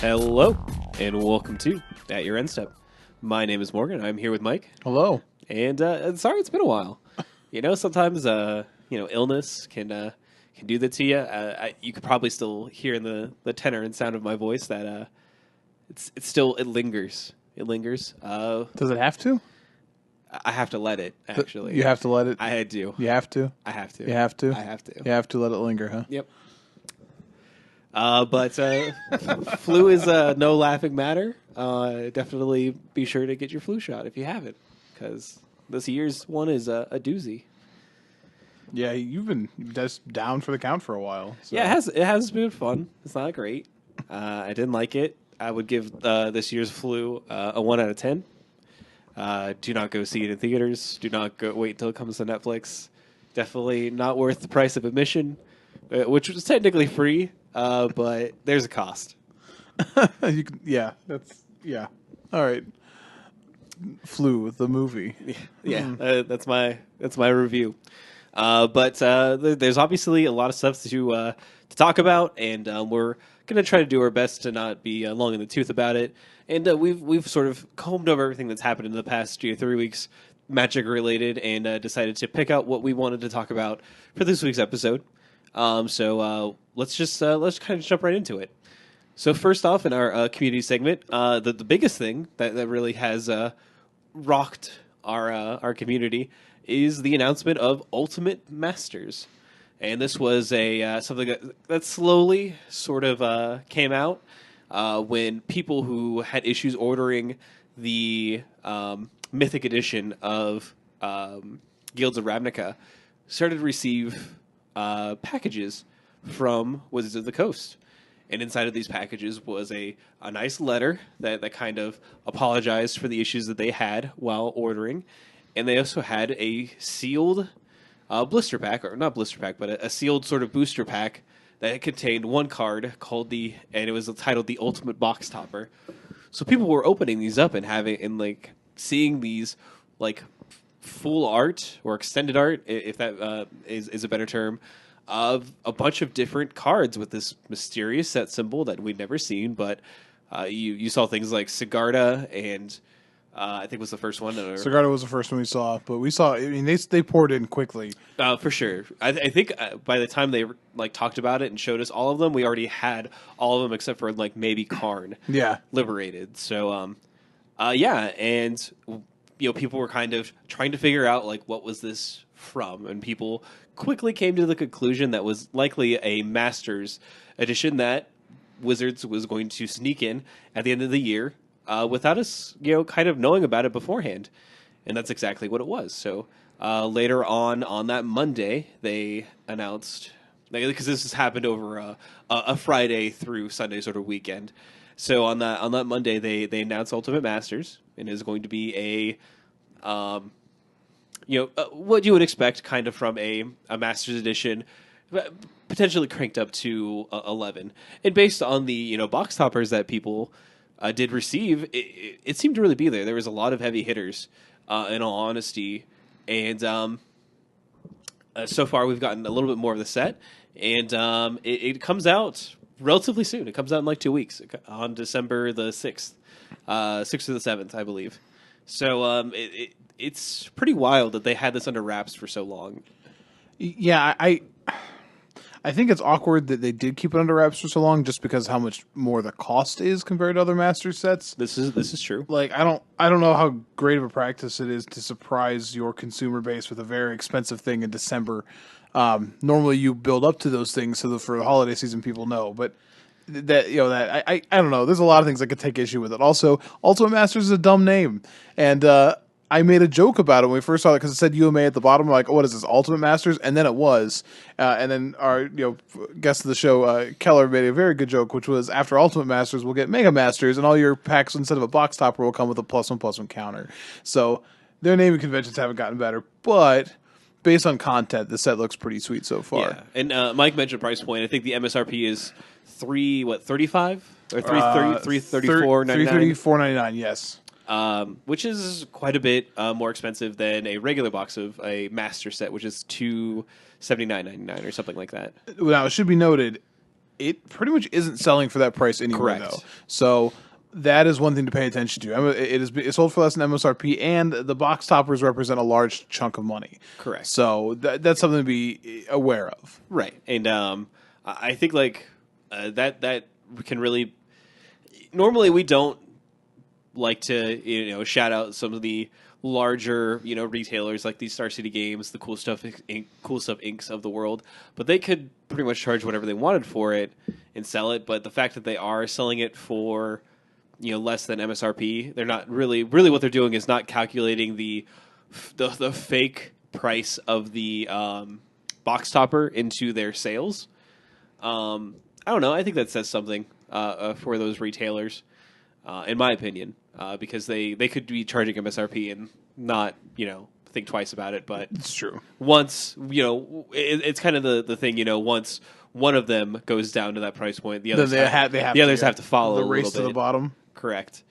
Hello, and welcome to At Your End Step. My name is Morgan. I'm here with Mike. Hello. And sorry it's been a while. Sometimes illness can do that to you. You could probably still hear in the tenor and sound of my voice that it lingers. It lingers. Does it have to? I have to let it. Actually, You have to let it. I do. You have to. I have to. You have to. I have to. You have to let it linger, huh? Yep. But flu is no laughing matter. Definitely be sure to get your flu shot if you haven't, because this year's one is a doozy. Yeah, you've been just down for the count for a while. So. Yeah, it has been fun. It's not great. I didn't like it. I would give this year's flu a 1 out of 10. Do not go see it in theaters. Do not wait until it comes to Netflix. Definitely not worth the price of admission, which was technically free. But there's a cost. Yeah. All right. Flu, the movie. Yeah, that's my review. But there's obviously a lot of stuff to talk about, and we're gonna try to do our best to not be long in the tooth about it. And we've sort of combed over everything that's happened in the past 3 weeks, Magic related, and decided to pick out what we wanted to talk about for this week's episode. So let's kind of jump right into it. So first off, in our community segment, the biggest thing that really has rocked our community is the announcement of Ultimate Masters, and this was a something that slowly sort of came out when people who had issues ordering the Mythic edition of Guilds of Ravnica started to receive packages from Wizards of the Coast. And inside of these packages was a nice letter that kind of apologized for the issues that they had while ordering. And they also had a sealed blister pack, or not blister pack, but a sealed sort of booster pack that contained one card and it was titled the Ultimate Box Topper. So people were opening these up and seeing these like full art or extended art, if that is a better term, of a bunch of different cards with this mysterious set symbol that we'd never seen. But you saw things like Sigarda, and I think was the first one. Sigarda was the first one we saw, but we saw. I mean, they poured in quickly. For sure. I think by the time they talked about it and showed us all of them, we already had all of them except for maybe Karn. Yeah, liberated. So and people were kind of trying to figure out what was this from, and people quickly came to the conclusion that was likely a Masters edition that Wizards was going to sneak in at the end of the year without us kind of knowing about it beforehand, and that's exactly what it was. So later on that Monday, they announced, because this has happened over a Friday through Sunday sort of weekend. So on that Monday, they announced Ultimate Masters, and it is going to be what you would expect kind of from a Masters edition, potentially cranked up to 11. And based on the box toppers that people did receive, it seemed to really be there. There was a lot of heavy hitters, in all honesty. And so far we've gotten a little bit more of the set, and it comes out relatively soon. It comes out in 2 weeks, on December the 6th, 6th or the 7th, I believe. So it's pretty wild that they had this under wraps for so long. Yeah, I think it's awkward that they did keep it under wraps for so long, just because how much more the cost is compared to other Master sets. This is true. I don't know how great of a practice it is to surprise your consumer base with a very expensive thing in December. Normally you build up to those things so that for the holiday season people know, but I don't know. There's a lot of things I could take issue with it. Also, Ultimate Masters is a dumb name, and I made a joke about it when we first saw it because it said UMA at the bottom. We're like, oh, what is this, Ultimate Masters? And then it was. And then our guest of the show, Keller, made a very good joke, which was after Ultimate Masters, we'll get Mega Masters, and all your packs, instead of a box topper, will come with a +1/+1 counter. So their naming conventions haven't gotten better, but based on content, the set looks pretty sweet so far. Yeah. And Mike mentioned price point. I think the MSRP is $335 or $334.99. $334.99, yes. Which is quite a bit more expensive than a regular box of a master set, which is $279.99 or something like that. Now, it should be noted, it pretty much isn't selling for that price anywhere, Correct. though. So that is one thing to pay attention to. It's sold for less than MSRP, and the box toppers represent a large chunk of money. Correct. So that's something to be aware of. Right, and I think like that can really. Normally, we don't like to shout out some of the larger retailers like these Star City Games, the Cool Stuff Incs of the world, but they could pretty much charge whatever they wanted for it and sell it. But the fact that they are selling it for less than MSRP, they're not really what they're doing is not calculating the fake price of the box topper into their sales. I don't know. I think that says something for those retailers, in my opinion, because they could be charging MSRP and not think twice about it. But It's true. once it's kind of the thing. Once one of them goes down to that price point, the others have to follow the a race little to the bit. bottom. Correct.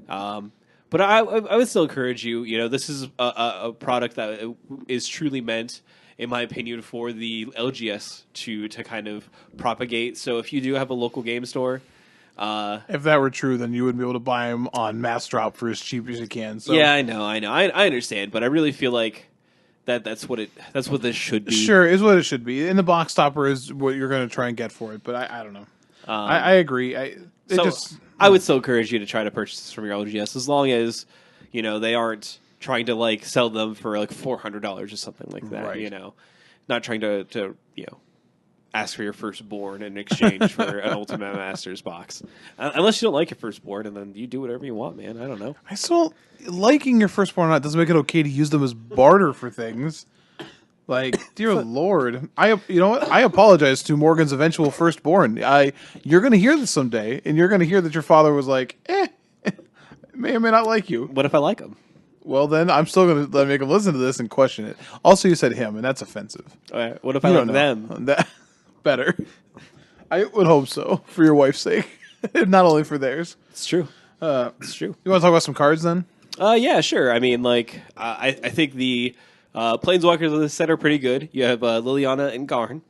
But I would still encourage you. This is a product that is truly meant, in my opinion, for the LGS to kind of propagate. So if you do have a local game store, If that were true, then you wouldn't be able to buy them on mass drop for as cheap as you can. So. yeah, I know, I understand, but I really feel like that's what this should be. Sure, is what it should be. And the box topper is what you're going to try and get for it. But I don't know. I agree. I would still encourage you to try to purchase this from your LGS as long as they aren't trying to like sell them for like $400 or something like that. Right. Not trying to ask for your firstborn in exchange for an Ultimate Masters box, unless you don't like your firstborn, and then you do whatever you want, man. I don't know. I still liking your firstborn or not doesn't make it okay to use them as barter for things. Like, dear Lord, you know what? I apologize to Morgan's eventual firstborn. You're going to hear this someday, and you're going to hear that your father was like, may or may not like you. What if I like them? Well, then I'm still going to make him listen to this and question it. Also, you said him, and that's offensive. What if I You like don't know. them? That better. I would hope so, for your wife's sake, not only for theirs. It's true. It's true. You want to talk about some cards then? Yeah, sure. I mean, like, I think the Planeswalkers of this set are pretty good. You have Liliana and Garn.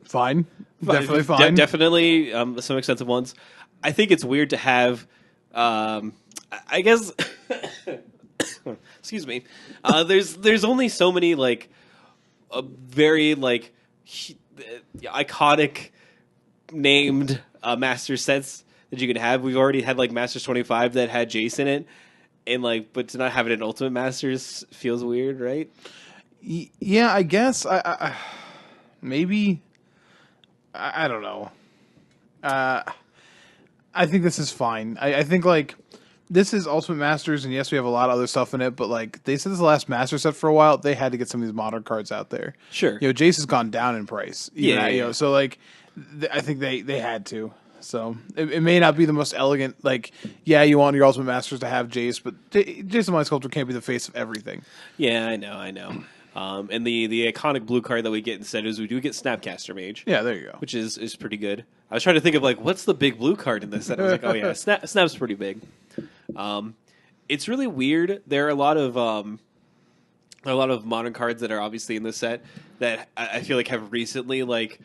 Fine, definitely fine. Definitely some expensive ones. I think it's weird to have, I guess, excuse me. There's only so many like very like iconic named master sets that you can have. We've already had like Masters 25 that had Jace in it, and like, but to not have it in Ultimate Masters feels weird, right? Yeah, I guess. I maybe. I don't know. I think this is fine. I think like this is Ultimate Masters, and yes, we have a lot of other stuff in it. But like they said, this is the last Master set for a while. They had to get some of these modern cards out there. Sure. Jace has gone down in price. Yeah. So like, I think they had to. So it may not be the most elegant. Like, yeah, you want your Ultimate Masters to have Jace, but Jason Mind Sculptor can't be the face of everything. Yeah, I know. And the iconic blue card that we get instead is we do get Snapcaster Mage. Yeah, there you go. Which is pretty good. I was trying to think of like what's the big blue card in this set. I was like, oh yeah, Snap's pretty big. It's really weird. There are a lot of modern cards that are obviously in this set that I feel like have recently like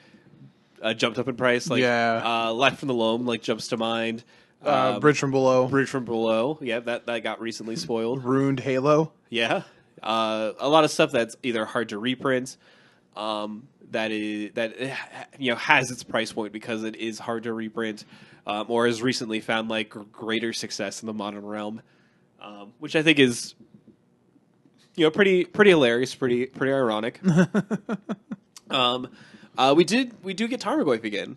jumped up in price. Like Life from the Loam like jumps to mind. Bridge from Below. Bridge from Below. Yeah, that got recently spoiled. Ruined Halo. Yeah. A lot of stuff that's either hard to reprint, that has its price point because it is hard to reprint, or has recently found like greater success in the modern realm, which I think is pretty hilarious, pretty ironic. We do get Tarmogoyf again,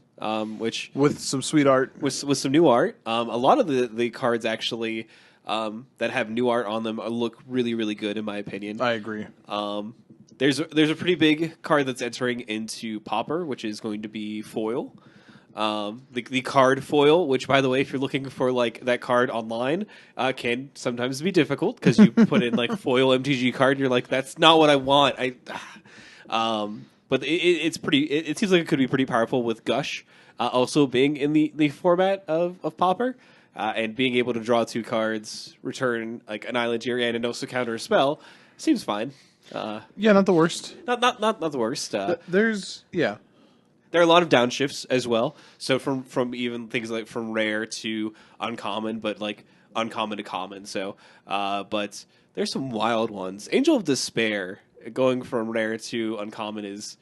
which with some sweet art, with some new art. A lot of the cards actually that have new art on them look really, really good in my opinion. I agree. There's a pretty big card that's entering into Pauper, which is going to be foil. The card foil, which by the way, if you're looking for like that card online, can sometimes be difficult because you put in like foil MTG card, and you're like, that's not what I want. But it's pretty. It seems like it could be pretty powerful with Gush, also being in the format of Pauper. And being able to draw 2 cards, return like an island to your hand, and also counter a spell seems fine. Yeah, not the worst. Not the worst. there are a lot of downshifts as well. So from even things like from rare to uncommon, but like uncommon to common. So, but there's some wild ones. Angel of Despair going from rare to uncommon is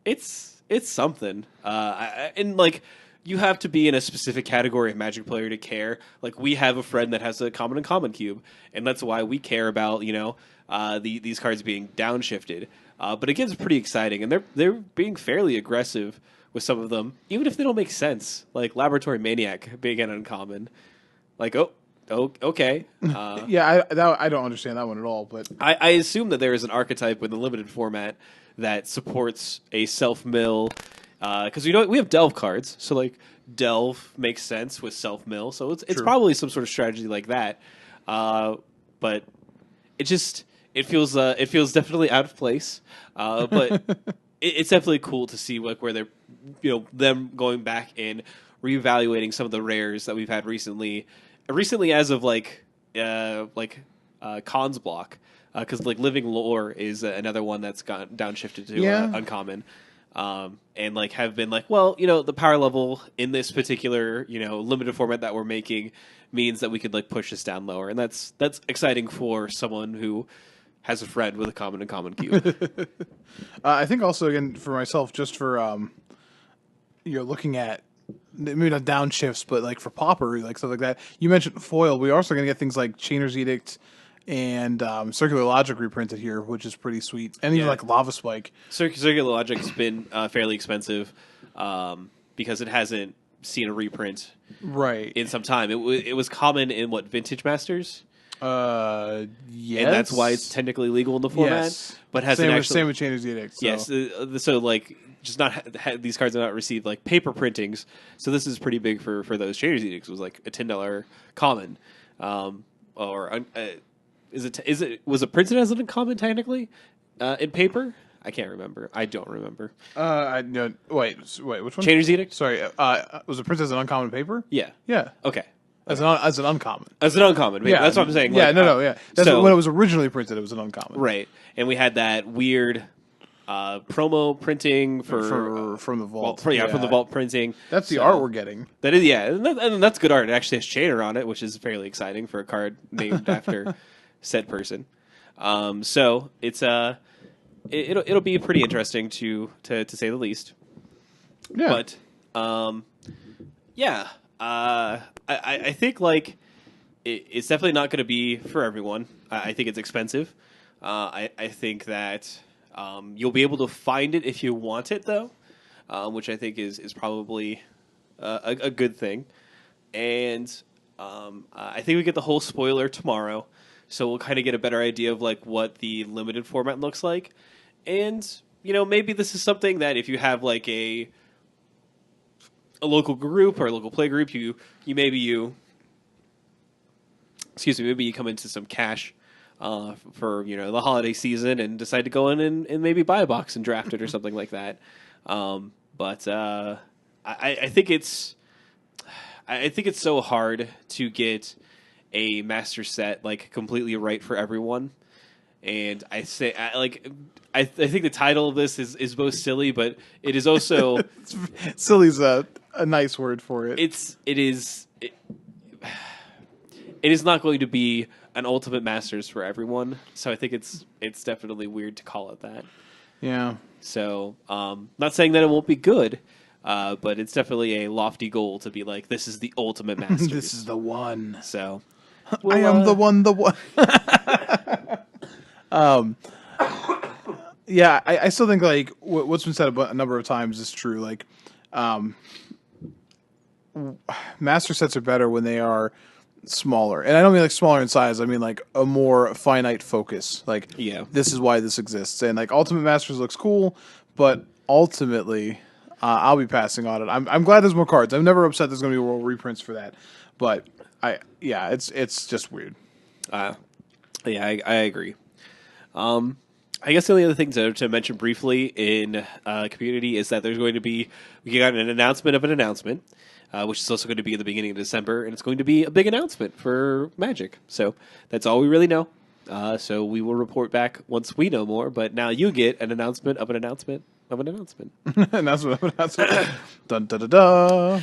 it's something. And like you have to be in a specific category of Magic player to care. Like we have a friend that has a common and common cube, and that's why we care about these cards being downshifted. But it gets pretty exciting, and they're being fairly aggressive with some of them, even if they don't make sense. Like Laboratory Maniac being an uncommon. Like okay. Yeah, I don't understand that one at all. But I assume that there is an archetype in the limited format that supports a self-mill. Because we have delve cards, so like delve makes sense with self mill, so it's probably some sort of strategy like that. But it feels definitely out of place. But it's definitely cool to see like where they're them going back and reevaluating some of the rares that we've had recently as of Cons block, because like Living Lore is another one that's gone downshifted to uncommon. And like have been like, well, the power level in this particular, limited format that we're making means that we could like push this down lower. And that's exciting for someone who has a friend with a common and common cube. I think also, again, for myself, just for, looking at maybe not downshifts, but like for Pauper, like stuff like that. You mentioned foil. We're also going to get things like Chainer's Edict and Circular Logic reprinted here, which is pretty sweet. And even like Lava Spike. Circular Logic's been fairly expensive because it hasn't seen a reprint in some time. It was common in Vintage Masters. Yes, and that's why it's technically legal in the format. Yes. But hasn't same with Chainer's Edict. So. Yes, so like just not these cards have not received like paper printings. So this is pretty big for those. Chainer's Edict was like a $10 common, was it printed as an uncommon technically in paper? I can't remember. I don't remember. No, wait, which one? Chainer's Edict? Sorry, was it printed as an uncommon paper? Yeah. Yeah. Okay. As an uncommon. As an uncommon. Yeah, that's what I'm saying. Yeah, yeah. That's when it was originally printed, it was an uncommon. Right. And we had that weird promo printing from the vault. From the vault printing. That's the art we're getting. That is, yeah. And that's good art. It actually has Chainer on it, which is fairly exciting for a card named after said person. So it's it'll be pretty interesting to say the least. Yeah. But yeah. I think like it's definitely not going to be for everyone. I think it's expensive. I think that you'll be able to find it if you want it, though, which I think is probably a good thing. And I think we get the whole spoiler tomorrow, so we'll kind of get a better idea of like what the limited format looks like. And maybe this is something that if you have like a local group or a local play group, maybe you come into some cash for the holiday season and decide to go in and maybe buy a box and draft it or something like that. But I think it's so hard to get a master set like completely right for everyone. And I think the title of this is both silly, but it is also silly's a nice word for it. It is not going to be an Ultimate Masters for everyone. So I think it's definitely weird to call it that. Yeah. So not saying that it won't be good, but it's definitely a lofty goal to be like, this is the Ultimate Masters. This is the one. So I am the one. Yeah, I still think like what's been said a number of times is true. Like, master sets are better when they are smaller, and I don't mean like smaller in size. I mean like a more finite focus. Like, this is why this exists, and like Ultimate Masters looks cool, but ultimately, I'll be passing on it. I'm glad there's more cards. I'm never upset there's going to be world reprints for that, but it's just weird. I agree. I guess the only other thing to mention briefly in community is that there's going to be, we got an announcement of an announcement, which is also going to be at the beginning of December, and it's going to be a big announcement for Magic. So that's all we really know. So we will report back once we know more, but now you get an announcement of an announcement. of an announcement. And that's what. Dun da da da.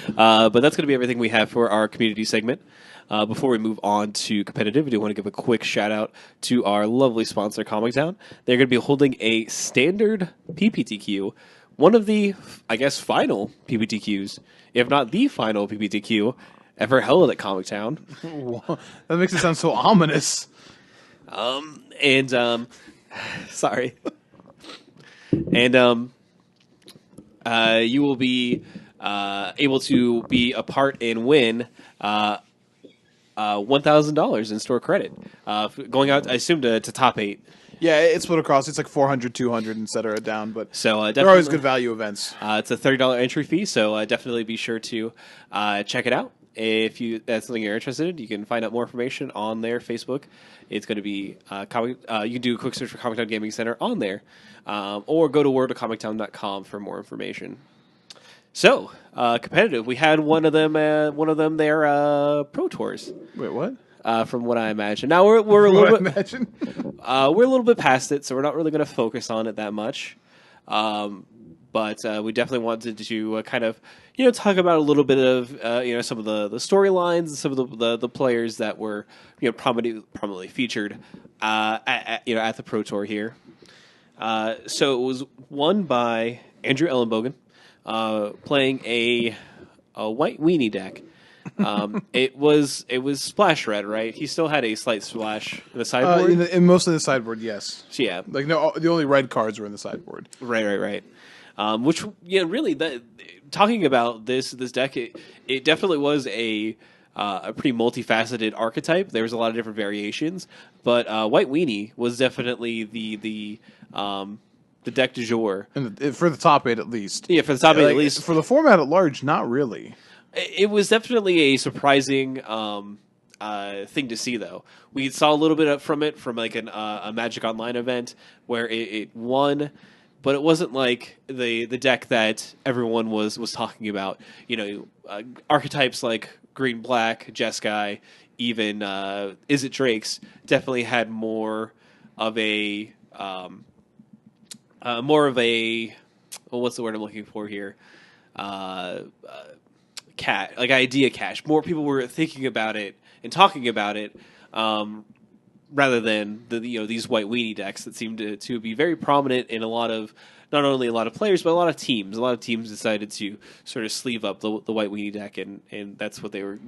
But that's going to be everything we have for our community segment. Before we move on to competitive, I do want to give a quick shout out to our lovely sponsor, Comic Town. They're going to be holding a standard PPTQ, one of the, I guess, final PPTQs, if not the final PPTQ ever held at Comic Town. That makes it sound so ominous. Sorry. And you will be able to be a part and win $1,000 in store credit, going out, I assume, to top 8. Yeah, it's split across. It's like 400, 200, and etc. down, but So they're always good value events. It's a $30 entry fee, so definitely be sure to check it out. If that's something you're interested in, you can find out more information on their Facebook. It's going to be you can do a quick search for Comic Town Gaming Center on there, or go to worldofcomictown.com for more information. So competitive, we had one of them there, Pro Tours. Wait, what? From what I imagine. Now we're a little bit Imagine. we're a little bit past it, so we're not really going to focus on it that much. But we definitely wanted to kind of talk about a little bit of some of the storylines and some of the players that were prominently featured at the Pro Tour here. So it was won by Andrew Ellenbogen, playing a white weenie deck. It was splash red, right? He still had a slight splash in the sideboard. In mostly the sideboard, yes. So, yeah, Like no, the only red cards were in the sideboard. right. Which really, talking about this deck, it definitely was a pretty multifaceted archetype. There was a lot of different variations, but White Weenie was definitely the deck du jour. And for the top 8 at least. Yeah, for the top 8 at least. For the format at large, not really. It was definitely a surprising thing to see, though. We saw a little bit from it from like a Magic Online event where it won, but it wasn't like the deck that everyone was talking about. Archetypes like Green Black, Jeskai, even Is It Drake's definitely had more of a what's the word I'm looking for here? Idea cache. More people were thinking about it and talking about it, rather than these white weenie decks that seemed to be very prominent in not only a lot of players but a lot of teams. A lot of teams decided to sort of sleeve up the white weenie deck, and that's what they were.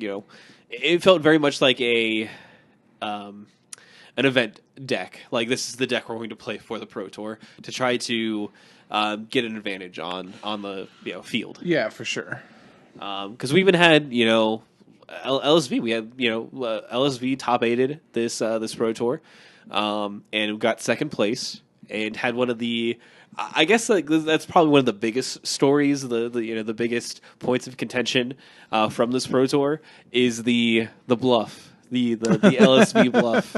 It felt very much like an event deck. Like, this is the deck we're going to play for the Pro Tour to try to get an advantage on the field. Yeah, for sure. Because we even had LSV. We had LSV top 8'd this Pro Tour, and we got second place and had one of the. I guess that's probably one of the biggest stories. The biggest points of contention from this Pro Tour is the bluff, the LSV bluff.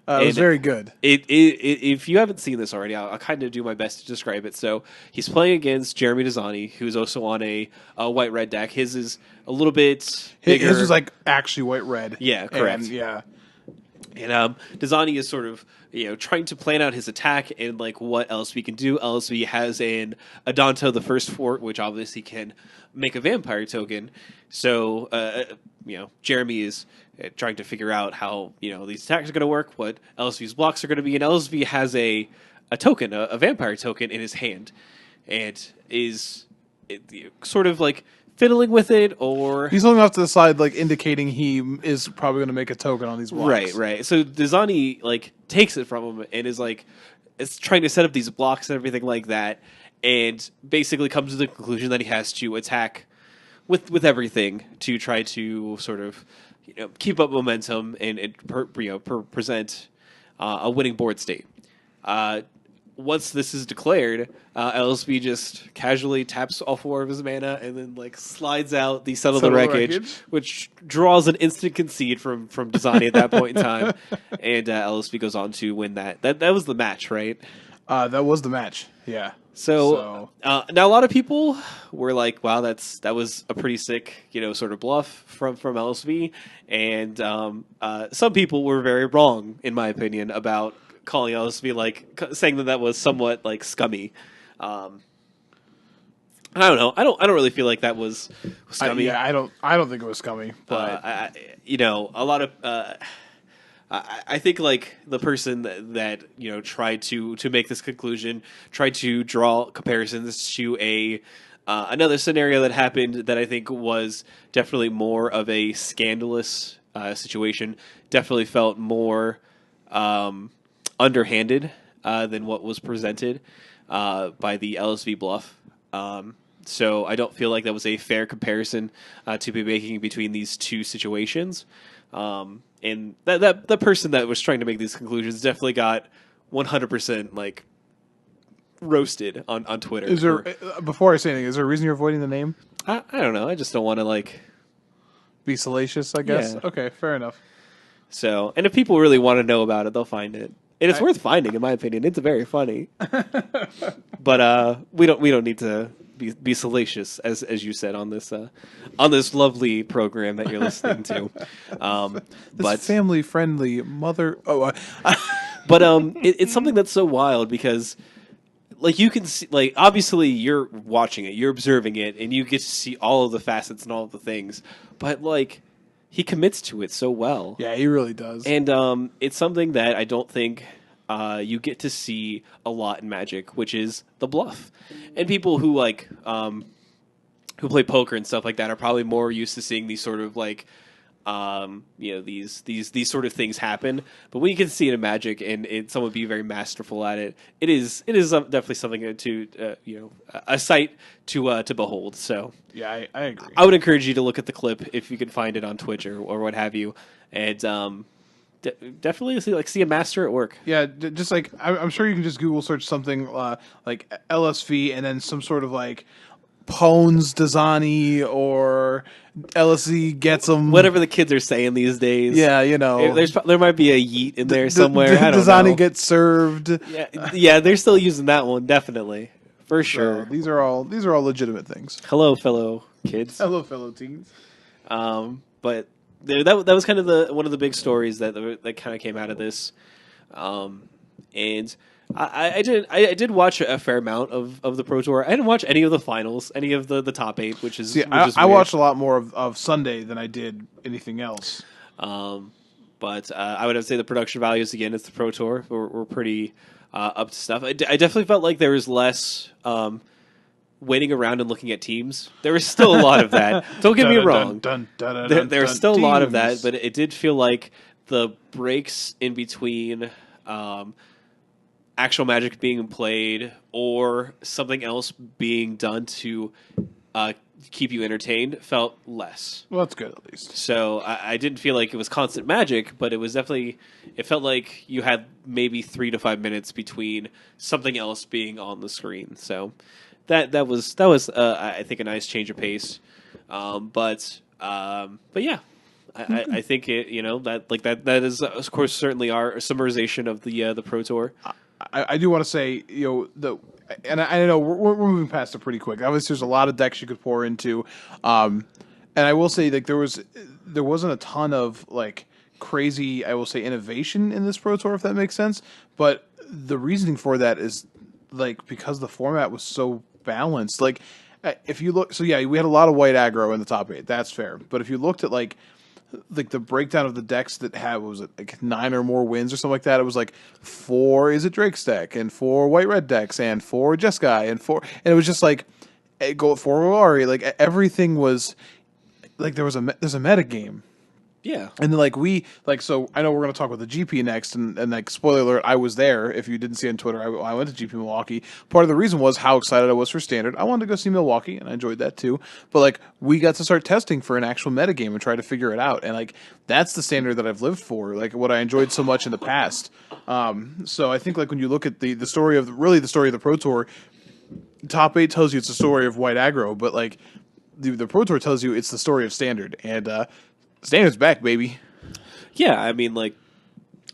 It was very good. If you haven't seen this already, I'll kind of do my best to describe it. So he's playing against Jeremy Dazani, who's also on a white-red deck. His is a little bit bigger. His was like actually white-red. Yeah, correct. And Dazani is sort of trying to plan out his attack and like what LSV can do. LSV has an Adanto the First Fort, which obviously can make a vampire token. So Jeremy is trying to figure out how these attacks are going to work, what LSV's blocks are going to be, and LSV has a token, a vampire token in his hand, and is sort of like fiddling with it, or he's holding off to the side, like indicating he is probably going to make a token on these blocks. Right. So Dazani like takes it from him and is trying to set up these blocks and everything like that, and basically comes to the conclusion that he has to attack with everything to try to sort of keep up momentum and present a winning board state. Once this is declared, LSV just casually taps all 4 of his mana and then like slides out the Settle the Wreckage, which draws an instant concede from Dazani at that point in time, and LSV goes on to win that. That was the match, right? That was the match. Yeah. So now a lot of people were like, "Wow, that was a pretty sick, sort of bluff from LSV," and some people were very wrong, in my opinion, about calling LSV saying that was somewhat like scummy. Um, I don't know. I don't really feel like that was scummy. Yeah, I don't think it was scummy, but A lot of I think like the person that tried to make this conclusion, tried to draw comparisons to a another scenario that happened that I think was definitely more of a scandalous situation. Definitely felt more underhanded than what was presented by the LSV Bluff. So I don't feel like that was a fair comparison to be making between these two situations. And that the person that was trying to make these conclusions definitely got 100% like roasted on Twitter. is there before I say anything, is there a reason you're avoiding the name? I don't know. I just don't want to like. Be salacious, I guess. Yeah. Okay, fair enough. So, and if people really want to know about it, they'll find it. And it's worth finding, in my opinion. It's very funny. But we don't need to be salacious, as you said on this lovely program that you're listening to. This family friendly mother. But it's something that's so wild because, like, you can see, like, obviously you're watching it, you're observing it, and you get to see all of the facets and all of the things. But like, he commits to it so well. Yeah, he really does. And it's something that I don't think you get to see a lot in Magic, which is the bluff. And people who like who play poker and stuff like that are probably more used to seeing these sort of like these sort of things happen. But when you can see it in Magic and someone be very masterful at it, it is definitely something to a sight to behold. So yeah, I agree. I would encourage you to look at the clip if you can find it on Twitch or what have you, and definitely see a master at work. Yeah, just like I'm sure you can just Google search something like LSV and then some sort of like Pones Dazani or LSZ gets them. Whatever the kids are saying these days. Yeah, there might be a yeet in there somewhere. I don't Dazani know. gets served. Yeah, they're still using that one definitely for sure. So these are all legitimate things. Hello, fellow kids. Hello, fellow teens. But that was kind of one of the big stories that kind of came out of this, and I did watch a fair amount of the Pro Tour. I didn't watch any of the finals, any of the top 8, which is I watched a lot more of Sunday than I did anything else. But I would have to say the production values again. It's the Pro Tour. Were pretty up to stuff. I definitely felt like there was less waiting around and looking at teams. There was still a lot of that. Don't get me wrong. There was still a lot of that, but it did feel like the breaks in between actual Magic being played or something else being done to keep you entertained felt less. Well, that's good at least. So I didn't feel like it was constant Magic, but it felt like you had maybe 3 to 5 minutes between something else being on the screen. So that was I think a nice change of pace. But yeah. I think that is of course certainly our summarization of the Pro Tour. I do want to say, and I know we're moving past it pretty quick. Obviously, there's a lot of decks you could pour into, and I will say like there wasn't a ton of like crazy, I will say, innovation in this Pro Tour, if that makes sense. But the reasoning for that is like because the format was so balanced. Like if you look, so yeah, we had a lot of white aggro in the top 8. That's fair. But if you looked at like the breakdown of the decks that had, what was it, like 9 or more wins or something like that? It was like 4 is it Drake's deck, and 4 white-red decks, and 4 Jeskai, and it was just like go 4 Olari. Like everything was like there's a meta game. Yeah. And then so I know we're going to talk about the GP next, and like spoiler alert, I was there. If you didn't see it on Twitter, I went to GP Milwaukee. Part of the reason was how excited I was for Standard. I wanted to go see Milwaukee, and I enjoyed that too. But like we got to start testing for an actual metagame and try to figure it out. And like that's the Standard that I've lived for, like what I enjoyed so much in the past. So I think like when you look at the story of the story of the Pro Tour, top 8 tells you it's the story of white aggro, but like the Pro Tour tells you it's the story of Standard. And Standard's back, baby. Yeah, I mean, like,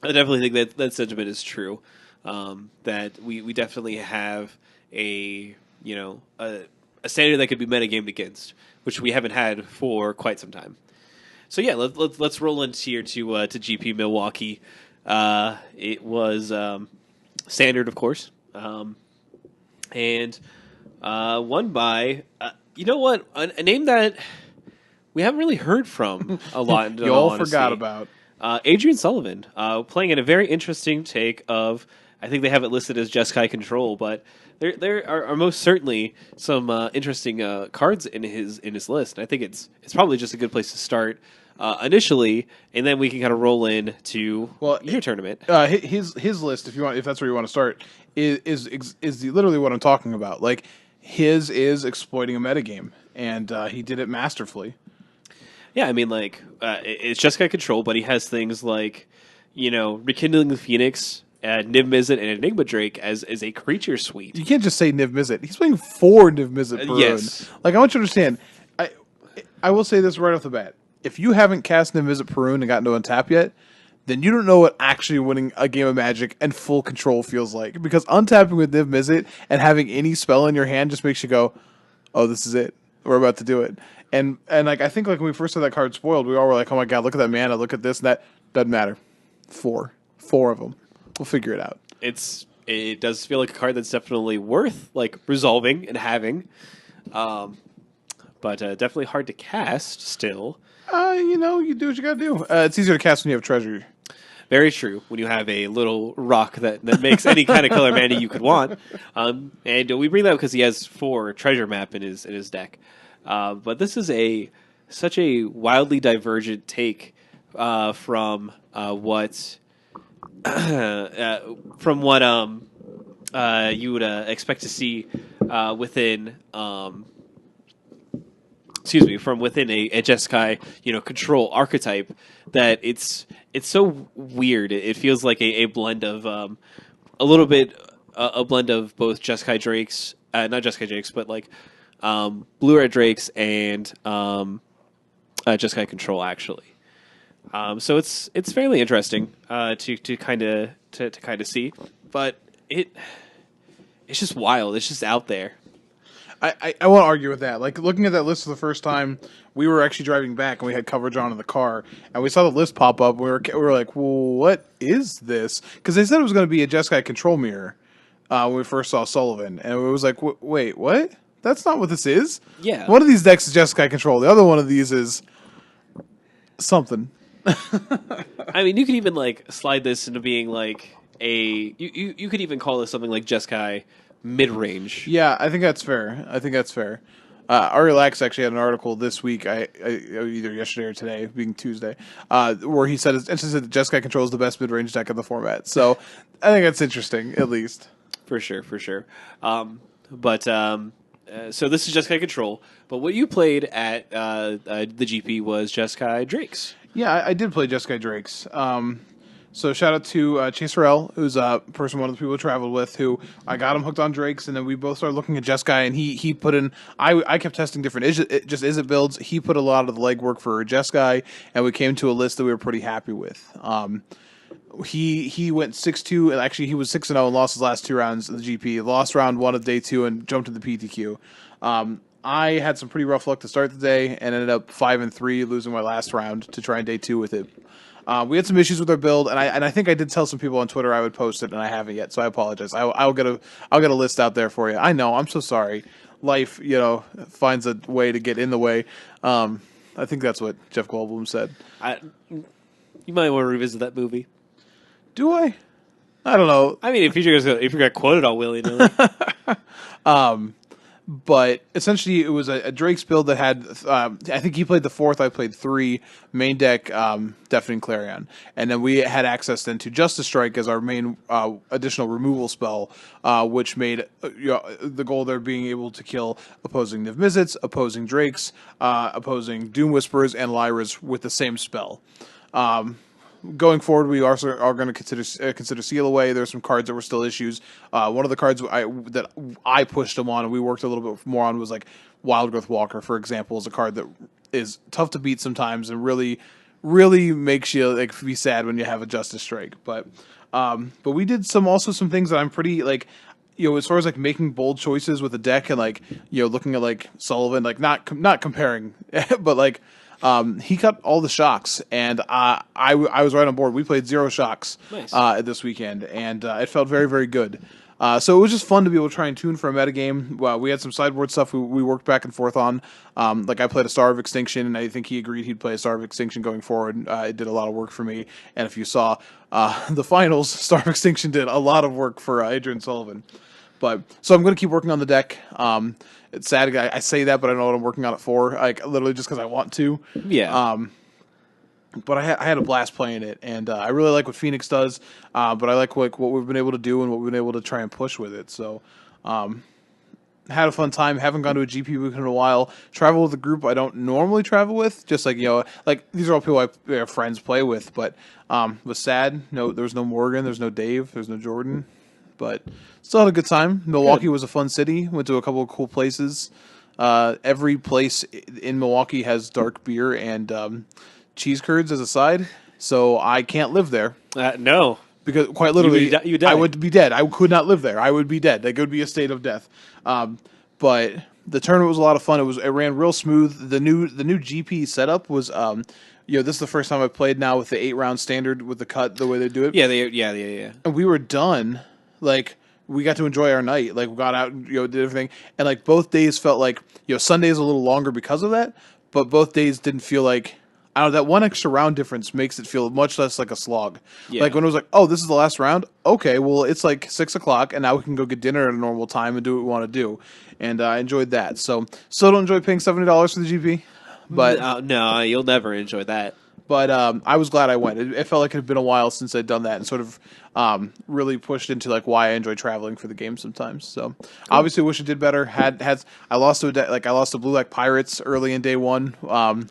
I definitely think that sentiment is true. That we definitely have a standard that could be metagamed against, which we haven't had for quite some time. So yeah, let's roll into here to GP Milwaukee. It was standard, of course, and won by you know what, a name that we haven't really heard from a lot. In You all all honesty. forgot about. Adrian Sullivan playing in a very interesting take of. I think they have it listed as Jeskai Control, but there are most certainly some interesting cards in his list. And I think it's probably just a good place to start initially, and then we can kind of roll in to your tournament. His list, if that's where you want to start, is literally what I'm talking about. Like his is exploiting a metagame, and he did it masterfully. Yeah, I mean, like it's Jeskai Control, but he has things like Rekindling the Phoenix. Niv Mizzet and Enigma Drake as a creature suite. You can't just say Niv Mizzet. He's playing 4 Niv Mizzet per yes. rune. Like, I want you to understand. I will say this right off the bat. If you haven't cast Niv Mizzet per rune and gotten to untap yet, then you don't know what actually winning a game of Magic and full control feels like. Because untapping with Niv Mizzet and having any spell in your hand just makes you go, oh, this is it. We're about to do it. And like I think like when we first saw that card spoiled, we all were like, oh my god, look at that mana, look at this and that. Doesn't matter. 4 of them. We'll figure it out. It does feel like a card that's definitely worth like resolving and having, but definitely hard to cast still. You do what you gotta do. It's easier to cast when you have treasure. Very true. When you have a little rock that makes any kind of color mana you could want, and we bring that up because he has 4 treasure map in his deck. But this is such a wildly divergent take from what. From what you would expect to see within from within a Jeskai control archetype, that it's so weird. It feels like a blend of a little bit a blend of both Jeskai Drakes, not Jeskai Drakes, but like Blue Red Drakes and Jeskai Control actually. So it's fairly interesting to kind of see, but it's just wild. It's just out there. I won't argue with that. Like looking at that list for the first time, we were actually driving back and we had coverage on in the car, and we saw the list pop up. We were like, well, what is this? Because they said it was going to be a Jeskai Control mirror when we first saw Sullivan, and it was like, wait, what? That's not what this is. Yeah. One of these decks is Jeskai Control. The other one of these is something. I mean, you could even like slide this into being like you could even call this something like Jeskai mid-range. Yeah, I think that's fair. Ari Lax actually had an article this week, I either yesterday or today, being Tuesday, where he said that Jeskai Control is the best mid-range deck of the format. So I think that's interesting, at least. For sure. So this is Jeskai Control, but what you played at the GP was Jeskai Drakes. Yeah, I did play Jeskai Drakes. So shout out to Chase Rael, who's one of the people I traveled with, who I got him hooked on Drakes, and then we both started looking at Jeskai, and he put in, I kept testing different Izzet builds. He put a lot of the legwork for Jeskai, and we came to a list that we were pretty happy with. He went 6-2, and actually he was 6-0 and lost his last 2 rounds of the GP. Lost round 1 of day 2 and jumped to the PTQ. I had some pretty rough luck to start the day and ended up 5-3, losing my last round to try and day 2 with it. We had some issues with our build, and I think I did tell some people on Twitter I would post it, and I haven't yet, so I apologize. I'll get a list out there for you. I know, I'm so sorry. Life, finds a way to get in the way. I think that's what Jeff Goldblum said. You might want to revisit that movie. Do I? I don't know. I mean, if you got quoted all willy-nilly. But essentially, it was a Drake's build that had, I think he played the 4th, I played 3, main deck, Deafening Clarion. And then we had access then to Justice Strike as our main additional removal spell, which made the goal there being able to kill opposing Niv Mizzets, opposing Drakes, opposing Doom Whisperers, and Lyras with the same spell. Going forward, we also are going to consider Seal Away. There's some cards that were still issues. One of the cards that I pushed them on and we worked a little bit more on was like Wildgrowth Walker, for example, is a card that is tough to beat sometimes and really, really makes you like be sad when you have a Justice Strike. But we did some things that I'm pretty like. As far as like making bold choices with the deck and like looking at like Sullivan, like not comparing, but like. He cut all the shocks, and I was right on board. We played 0 shocks nice. This weekend, and it felt very, very good. So it was just fun to be able to try and tune for a metagame. Well, we had some sideboard stuff we worked back and forth on. Like I played a Star of Extinction, and I think he agreed he'd play a Star of Extinction going forward. It did a lot of work for me. And if you saw the finals, Star of Extinction did a lot of work for Adrian Sullivan. But so I'm going to keep working on the deck. It's sad I say that, but I know what I'm working on it for. Like literally just because I want to. Yeah. But I had a blast playing it, and I really like what Phoenix does. But I like what we've been able to do and what we've been able to try and push with it. So, had a fun time. Haven't gone to a GP weekend in a while. Travel with a group I don't normally travel with. Just like like these are all people friends play with. But was sad. No, there was no Morgan. There's no Dave. There's no Jordan. But still had a good time. Milwaukee was a fun city. Went to a couple of cool places. Every place in Milwaukee has dark beer and cheese curds as a side, so I can't live there. No. Because quite literally, you die. I would be dead. I could not live there. I would be dead. Like, it would be a state of death. But the tournament was a lot of fun. It ran real smooth. The new GP setup was this is the first time I've played now with the 8-round standard with the cut the way they do it. Yeah. And we were done. Like, we got to enjoy our night. Like, we got out, did everything. And like both days felt like Sunday is a little longer because of that. But both days didn't feel like. I don't know, that one extra round difference makes it feel much less like a slog. Yeah. Like when it was like, oh, this is the last round. Okay, well, it's like 6 o'clock, and now we can go get dinner at a normal time and do what we want to do. And I enjoyed that. So, still don't enjoy paying $70 for the GP, but no, you'll never enjoy that. But I was glad I went. It felt like it had been a while since I'd done that, and sort of really pushed into like why I enjoy traveling for the game sometimes. So obviously, wish I did better. I lost to Blue Black Pirates early in day one.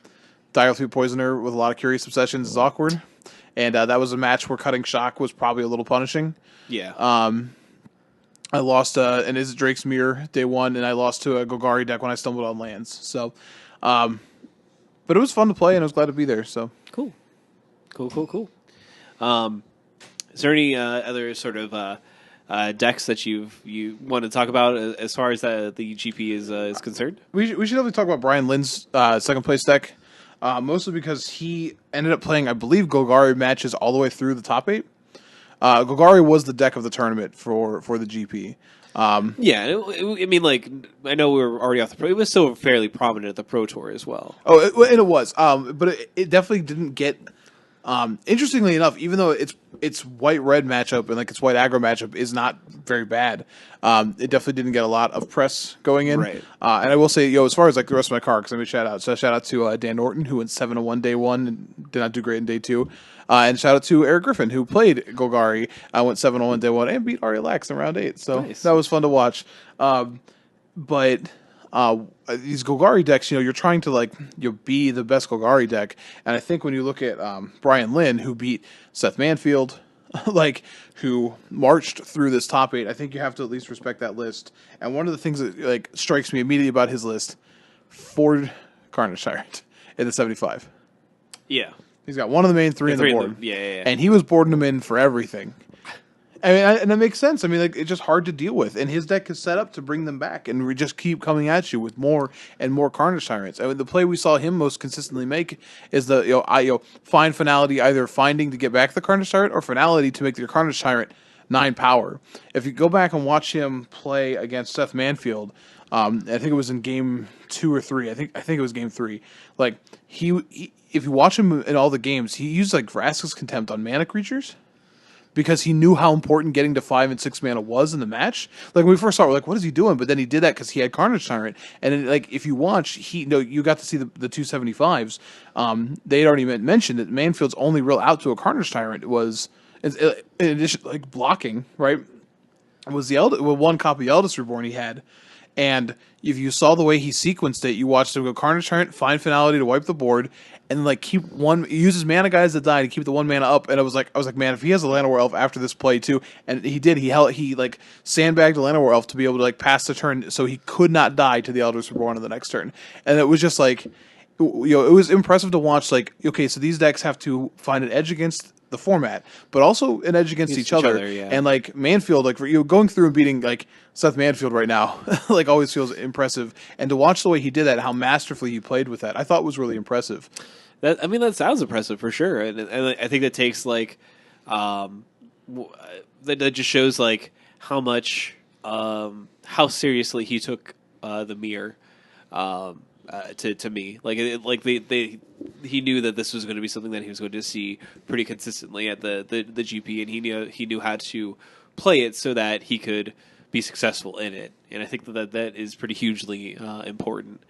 Dial-Through Poisoner with a lot of Curious Obsessions is awkward. And that was a match where cutting Shock was probably a little punishing. Yeah. I lost an Is It Drake's Mirror day one, and I lost to a Golgari deck when I stumbled on lands. So, but it was fun to play, and I was glad to be there. So Cool. Is there any other sort of decks that you want to talk about as far as the GP is concerned? we should definitely talk about Brian Lynn's second place deck. Mostly because he ended up playing, I believe, Golgari matches all the way through the top 8. Golgari was the deck of the tournament for the GP. Yeah, I mean, like, I know we were already off the Pro. It was still fairly prominent at the Pro Tour as well. Oh, and it was. But it definitely didn't get. Interestingly enough, even though its white-red matchup and like its white-aggro matchup is not very bad, it definitely didn't get a lot of press going in. Right. And I will say, as far as like the rest of my card, because I made shout out. So shout out to Dan Norton, who went 7-1 day one and did not do great in day two. And shout out to Eric Griffin, who played Golgari, went 7-1 day one and beat Ari Lax in round 8. So nice. That was fun to watch. But these Golgari decks, you're trying to be the best Golgari deck, and I think when you look at Brian Lynn, who beat Seth Manfield, who marched through this top 8, I think you have to at least respect that list. And one of the things that strikes me immediately about his list, Ford Carnage Tyrant in the 75. Yeah, he's got one of the main three in the board. Yeah, and he was boarding them in for everything. I mean, and that makes sense. I mean, it's just hard to deal with, and his deck is set up to bring them back, and we just keep coming at you with more and more Carnage Tyrants. I mean, the play we saw him most consistently make is the find Finality, either finding to get back the Carnage Tyrant or Finality to make your Carnage Tyrant 9 power. If you go back and watch him play against Seth Manfield, I think it was in game 2 or 3. I think it was game 3. Like he if you watch him in all the games, he used Vraska's Contempt on mana creatures, because he knew how important getting to 5 and 6 mana was in the match. Like when we first saw it, we're like, what is he doing? But then he did that because he had Carnage Tyrant. And then, if you watch, you got to see the 275s. They had already mentioned that Manfield's only real out to a Carnage Tyrant was, in addition, blocking, right? Was the one copy Eldest Reborn he had. And if you saw the way he sequenced it, you watched him go Carnage Tyrant, find Finality to wipe the board, and keep one. He uses mana guys that die to keep the 1 mana up. And I was like, man, if he has a Llanowar Elf after this play too, and he did, he sandbagged the Llanowar Elf to be able to pass the turn, so he could not die to the Eldest Reborn on the next turn. And it was just it was impressive to watch. Okay, so these decks have to find an edge against the format, but also an edge against each other. Yeah. And Manfield, for going through and beating Seth Manfield right now, always feels impressive. And to watch the way he did that, how masterfully he played with that, I thought was really impressive. That sounds impressive for sure, and I think that takes that just shows how much how seriously he took the mirror to me. He knew that this was going to be something that he was going to see pretty consistently at the GP, and he knew how to play it so that he could be successful in it. And I think that is pretty hugely important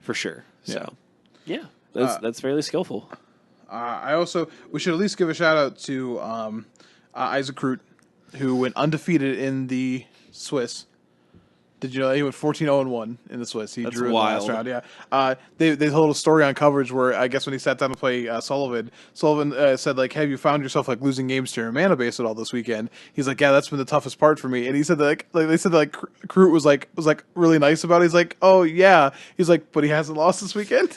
for sure. So yeah, that's fairly skillful. We should at least give a shout out to Isaac Kroot, who went undefeated in the Swiss. Did you know he went 14-0-1 in the Swiss? He drew in the last round. Yeah, they told a story on coverage where I guess when he sat down to play Sullivan said like, "Have you found yourself like losing games to your mana base at all this weekend?" He's like, "Yeah, that's been the toughest part for me." And he said that they said that Kroot was like really nice about it. He's like, "Oh yeah," he's like, "But he hasn't lost this weekend."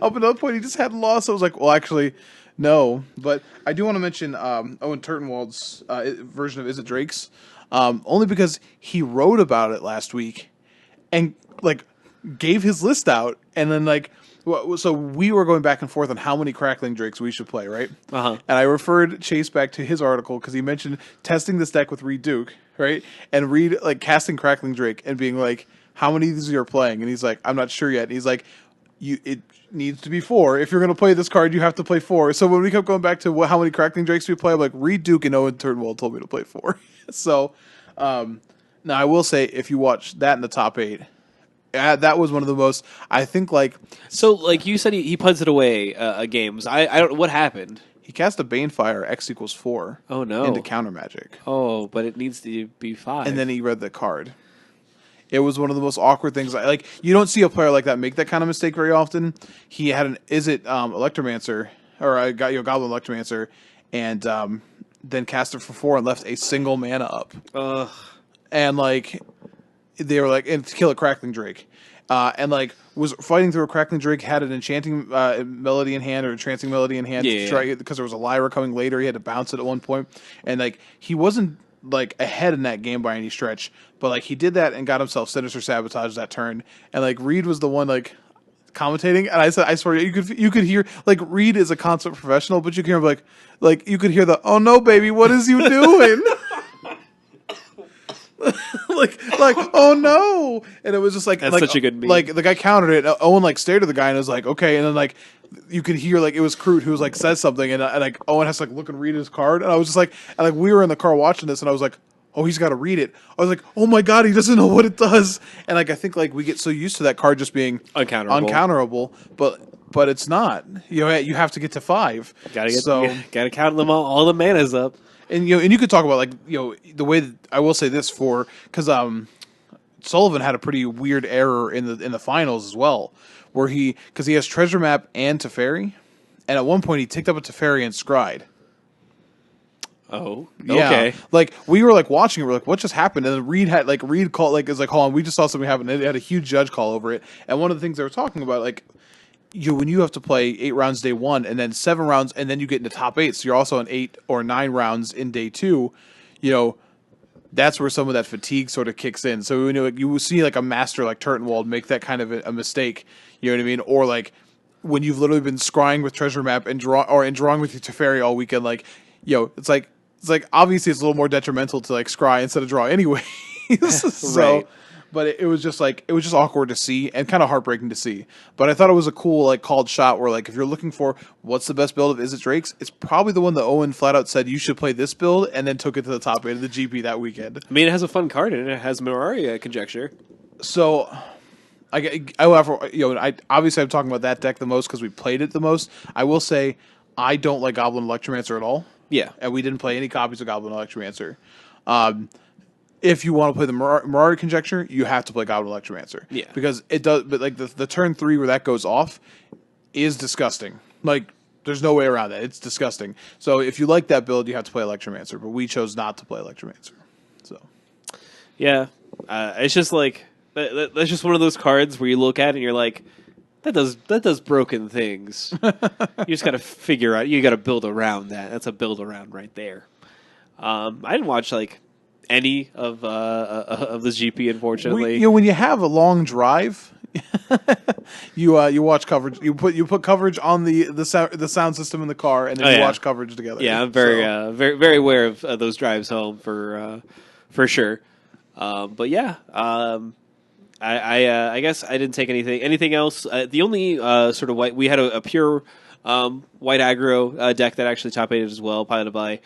Up until that point, he just hadn't lost. I was like, "Well, actually, no." But I do want to mention Owen Turtenwald's version of Is It Drake's. Only because he wrote about it last week and like gave his list out, and then like so we were going back and forth on how many Crackling Drakes we should play, right? And I referred Chase back to his article because he mentioned testing this deck with Reed Duke, right? And Reed like casting Crackling Drake and being like, "How many of these are you playing?" And he's like, "I'm not sure yet." And he's like, it needs to be 4. If you're going to play this card, you have to play 4. So when we kept going back to how many Crackling Drakes we play, I'm like, Reed Duke and Owen Turnwald told me to play 4. So, now I will say, if you watch that in the top 8, that was one of the most, I think, like... So, like you said, he punted away games. I don't... What happened? He cast a Banefire X equals 4. Oh, no. Into counter magic. Oh, but it needs to be 5. And then he read the card. It was one of the most awkward things. Like, you don't see a player like that make that kind of mistake very often. He had an Electromancer, or Goblin Electromancer, and then cast it for 4 and left a single mana up. Ugh. And like they were like, and to kill a Crackling Drake, and like was fighting through a Crackling Drake, had an enchanting melody in hand or a trancing melody in hand to try, because there was a Lyra coming later. He had to bounce it at one point, and like he wasn't like ahead in that game by any stretch, but like he did that and got himself Sinister Sabotage that turn, and like Reed was the one like commentating, and I said, I swear you could hear like Reed is a concert professional, but you can hear like you could hear the "Oh no, baby, what is you doing?" like oh no, and it was just like that's like, such a good meme. Like the guy countered it. Owen like stared at the guy and was like, okay, and then like you could hear like it was Kroot who was like says something, and like Owen has to like look and read his card, and I was just like, and like we were in the car watching this, and I was like, oh, he's got to read it. I was like, oh my god, he doesn't know what it does, and like I think like we get so used to that card just being uncounterable, but it's not. You know, you have to get to 5. Gotta count them all the manas up. And and you could talk about like the way that I will say this because Sullivan had a pretty weird error in the finals as well, where because he has Treasure Map and Teferi, and at one point he ticked up a Teferi and scryed. Oh, yeah. Okay. Like we were like watching it, we're like, what just happened? And then Reed called like is like, hold on, we just saw something happen. And they had a huge judge call over it. And one of the things they were talking about, like when you have to play 8 rounds day 1 and then 7 rounds and then you get into top 8, so you're also on 8 or 9 rounds in day 2, that's where some of that fatigue sort of kicks in. So you will see like a master like Turtenwald make that kind of a mistake, you know what I mean? Or like when you've literally been scrying with Treasure Map and drawing with your Teferi all weekend, like it's like obviously it's a little more detrimental to like scry instead of draw anyway. So right. But it was just awkward to see and kind of heartbreaking to see. But I thought it was a cool like called shot where like if you're looking for what's the best build of Is It Drake's, it's probably the one that Owen flat out said you should play this build, and then took it to the top 8 of the GP that weekend. I mean, it has a fun card in it. It has Mirari Conjecture. So I obviously I'm talking about that deck the most because we played it the most. I will say I don't like Goblin Electromancer at all. Yeah, and we didn't play any copies of Goblin Electromancer. If you want to play the Mirari Conjecture, you have to play Goblin Electromancer. Yeah. Because it does, but like the turn 3 where that goes off is disgusting. Like, there's no way around that. It's disgusting. So if you like that build, you have to play Electromancer, but we chose not to play Electromancer. So. Yeah. It's just like, that's just one of those cards where you look at it and you're like, that does broken things. You just got to figure out, you got to build around that. That's a build around right there. I didn't watch like any of this GP, unfortunately. When you have a long drive, you watch coverage. You put coverage on the sound system in the car, and then you watch coverage together. Yeah, I'm very very aware of those drives home for for sure. But yeah, I guess I didn't take anything else. The only sort of white we had a pure white aggro deck that actually top aided as well, piloted by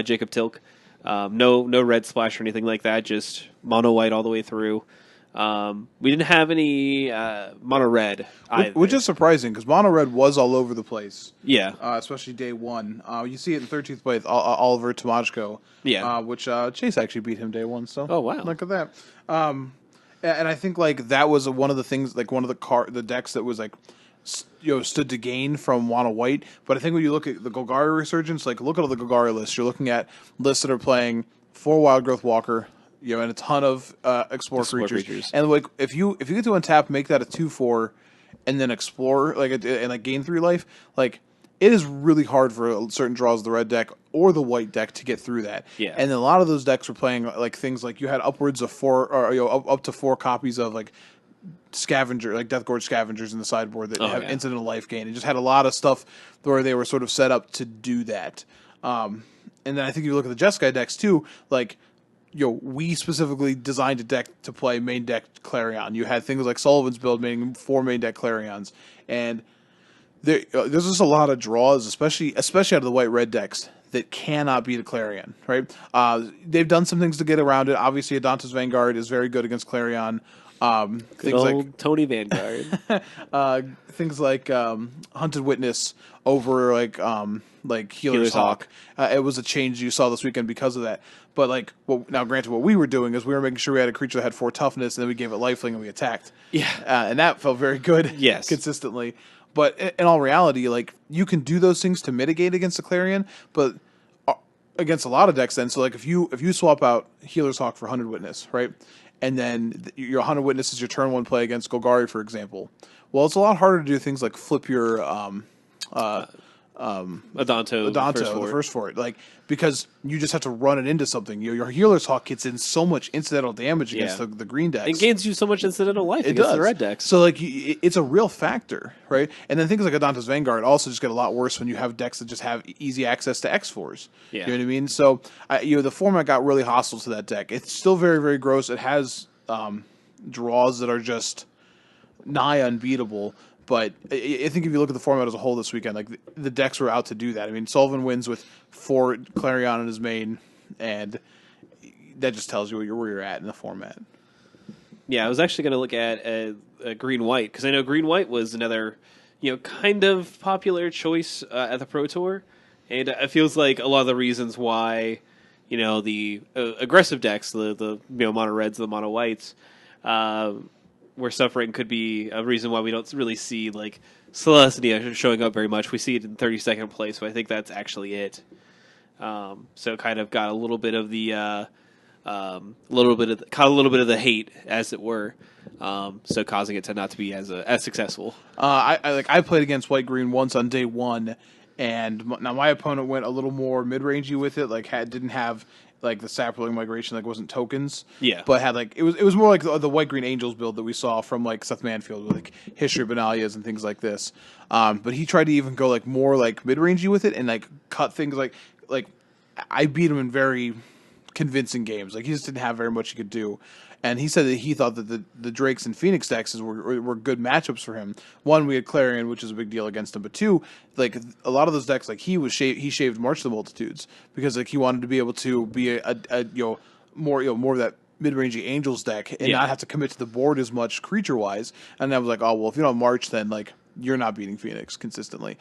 Jacob Tilk. No red splash or anything like that. Just mono white all the way through. We didn't have any mono red either. Which is surprising because mono red was all over the place. Yeah, especially day one. You see it in 13th place, Oliver Tomashko. Yeah. Which Chase actually beat him day one. So Oh, wow. look at that. And I think like that was one of the things, like one of the decks that was like stood to gain from mono white. But I think when you look at the Golgari resurgence, like look at all the Golgari lists. You're looking at lists that are playing 4 Wild Growth Walker, and a ton of explore creatures. And like if you get to untap, make that a 2/4, and then explore and like gain 3 life. Like it is really hard for certain draws of the red deck or the white deck to get through that. Yeah. And then a lot of those decks were playing like things like you had upwards of 4 or up to 4 copies of like scavenger, like Death Gorge scavengers in the sideboard that have incidental life gain. It just had a lot of stuff where they were sort of set up to do that. And then I think if you look at the Jeskai decks too, like we specifically designed a deck to play main deck Clarion. You had things like Sullivan's build, meaning 4 main deck Clarions, and there's just a lot of draws, especially out of the white-red decks, that cannot beat a Clarion, right? They've done some things to get around it. Obviously, Adante's Vanguard is very good against Clarion. Good old Tony Vanguard. Things like Hunted Witness over like Healer's Hawk. It was a change you saw this weekend because of that. But now granted, what we were doing is we were making sure we had a creature that had 4 toughness, and then we gave it lifelink and we attacked. Yeah, and that felt very good. Yes, consistently. But in all reality, like you can do those things to mitigate against the Clarion, but against a lot of decks, then if you swap out Healer's Hawk for Hunted Witness, right? And then your Hunted Witness is your turn 1 play against Golgari, for example. Well, it's a lot harder to do things like flip your Adanto, the first for it, because you just have to run it into something. Your Healer's Hawk gets in so much incidental damage against the green decks. It gains you so much incidental life against the red decks. So it's a real factor, right? And then things like Adante's Vanguard also just get a lot worse when you have decks that just have easy access to X4s. Yeah. You know what I mean? So the format got really hostile to that deck. It's still very, very gross. It has draws that are just nigh unbeatable. But I think if you look at the format as a whole this weekend, like the decks were out to do that. I mean, Sullivan wins with 4 Clarion in his main, and that just tells you where you're at in the format. Yeah, I was actually going to look at a green-white, because I know green-white was another, kind of popular choice at the Pro Tour, and it feels like a lot of the reasons why, the aggressive decks, the mono reds, the mono whites, we're suffering could be a reason why we don't really see like Celestia showing up very much. We see it in 32nd place, so I think that's actually it. So kind of got a little bit of the caught a little bit of the hate, as it were. So causing it to not to be as successful. I played against White Green once on day 1, and now my opponent went a little more mid rangey with it. Didn't have like the Saproling migration, wasn't tokens. Yeah. But had it was more like the White Green Angels build that we saw from Seth Manfield with History of Benalias and things like this. But he tried to even go more mid rangey with it and cut things like I beat him in very convincing games. He just didn't have very much he could do. And he said that he thought that the Drakes and Phoenix decks were good matchups for him. One, we had Clarion, which is a big deal against him. But two, a lot of those decks, he shaved March of the Multitudes because he wanted to be able to be a more of that mid-rangey Angels deck and not have to commit to the board as much creature-wise. And I was like, oh well, if you don't March, then you're not beating Phoenix consistently.